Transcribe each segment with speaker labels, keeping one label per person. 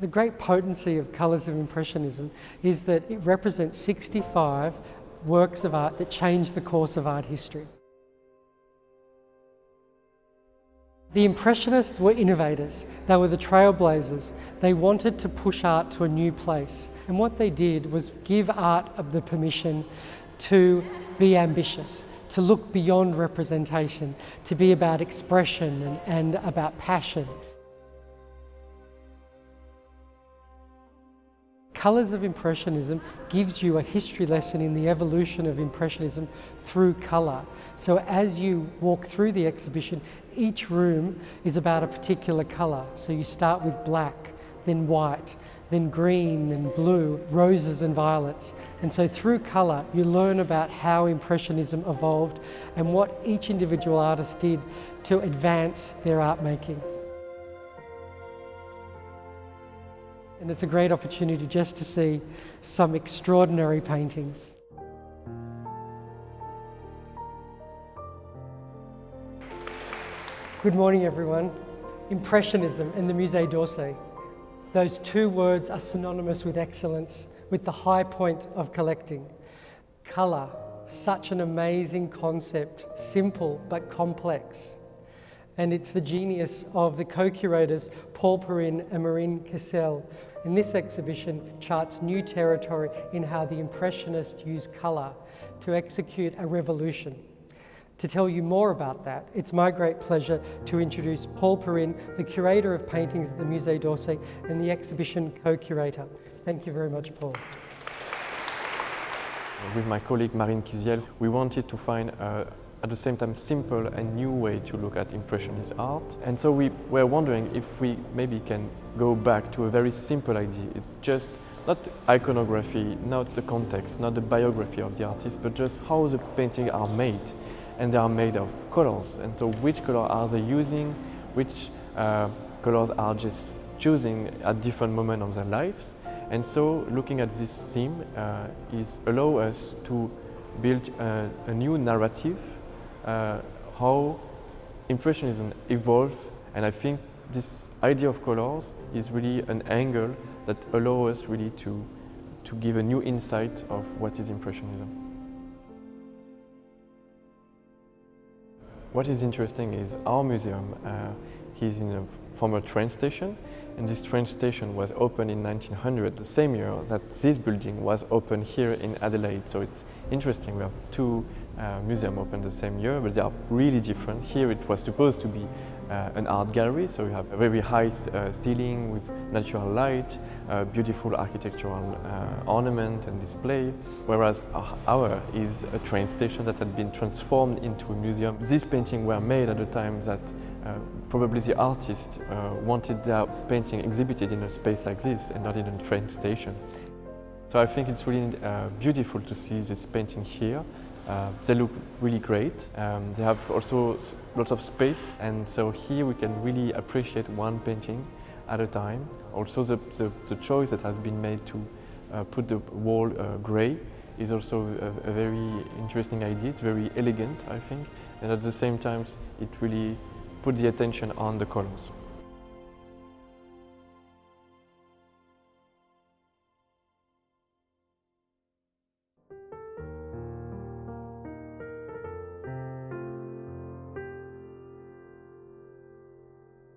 Speaker 1: The great potency of Colours of Impressionism is that it represents 65 works of art that changed the course of art history. The Impressionists were innovators. They were the trailblazers. They wanted to push art to a new place. And what they did was give art the permission to be ambitious, to look beyond representation, to be about expression and about passion. Colours of Impressionism gives you a history lesson in the evolution of Impressionism through colour. So as you walk through the exhibition, each room is about a particular colour. So you start with black, then white, then green and blue, roses and violets. And so through colour, you learn about how Impressionism evolved and what each individual artist did to advance their art making. And it's a great opportunity just to see some extraordinary paintings. Good morning, everyone. Impressionism and the Musée d'Orsay. Those two words are synonymous with excellence, with the high point of collecting. Colour, such an amazing concept, simple but complex. And it's the genius of the co-curators Paul Perrin and Marine Kessel. And this exhibition charts new territory in how the Impressionists use colour to execute a revolution. To tell you more about that, it's my great pleasure to introduce Paul Perrin, the curator of paintings at the Musée d'Orsay and the exhibition co-curator. Thank you very much, Paul.
Speaker 2: With my colleague Marine Kessel, we wanted to find at the same time simple and new way to look at Impressionist art. And so we were wondering if we maybe can go back to a very simple idea. It's just not iconography, not the context, not the biography of the artist, but just how the paintings are made. And they are made of colors. And so which color are they using, which colors are just choosing at different moments of their lives. And so looking at this theme is allow us to build a new narrative, how Impressionism evolved. And I think this idea of colors is really an angle that allows us really to give a new insight of what is Impressionism. What is interesting is our museum is in a former train station, and this train station was opened in 1900, the same year that this building was opened here in Adelaide. So it's interesting, we have two museums opened the same year, but they are really different. Here it was supposed to be an art gallery, so you have a very high ceiling with natural light, beautiful architectural ornament and display, whereas our is a train station that had been transformed into a museum. These paintings were made at the time that probably the artist wanted their painting exhibited in a space like this and not in a train station. So I think it's really beautiful to see this painting here. They look really great. They have also lots of space, and so here we can really appreciate one painting at a time. Also the choice that has been made to put the wall grey is also a very interesting idea. It's very elegant, I think, and at the same time it really put the attention on the colors.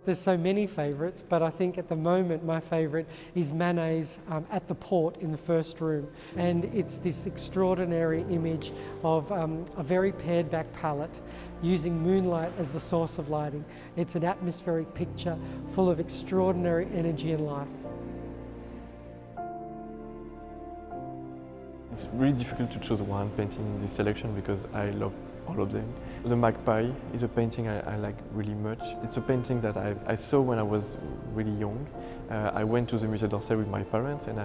Speaker 1: There's so many favourites, but I think at the moment my favourite is Manet's At the Port in the first room. And it's this extraordinary image of a very pared back palette using moonlight as the source of lighting. It's an atmospheric picture full of extraordinary energy and life.
Speaker 2: It's really difficult to choose one painting in this selection because I love all of them. The Magpie is a painting I like really much. It's a painting that I saw when I was really young. I went to the Musée d'Orsay with my parents and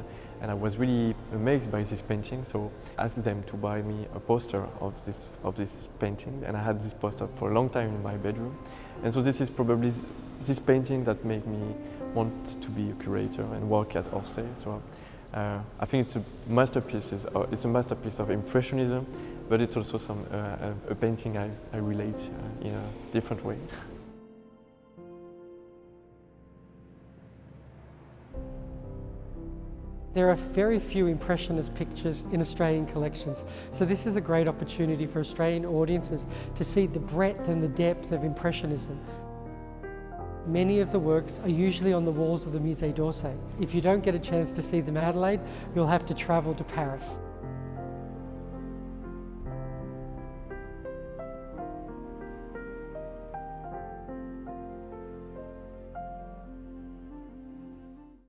Speaker 2: I was really amazed by this painting, so I asked them to buy me a poster of this painting, and I had this poster for a long time in my bedroom. And so this is probably this painting that made me want to be a curator and work at Orsay. So I think it's a masterpiece. It's a masterpiece of Impressionism, but it's also a painting I relate in a different way.
Speaker 1: There are very few Impressionist pictures in Australian collections, so this is a great opportunity for Australian audiences to see the breadth and the depth of Impressionism. Many of the works are usually on the walls of the Musée d'Orsay. If you don't get a chance to see them in Adelaide, you'll have to travel to Paris.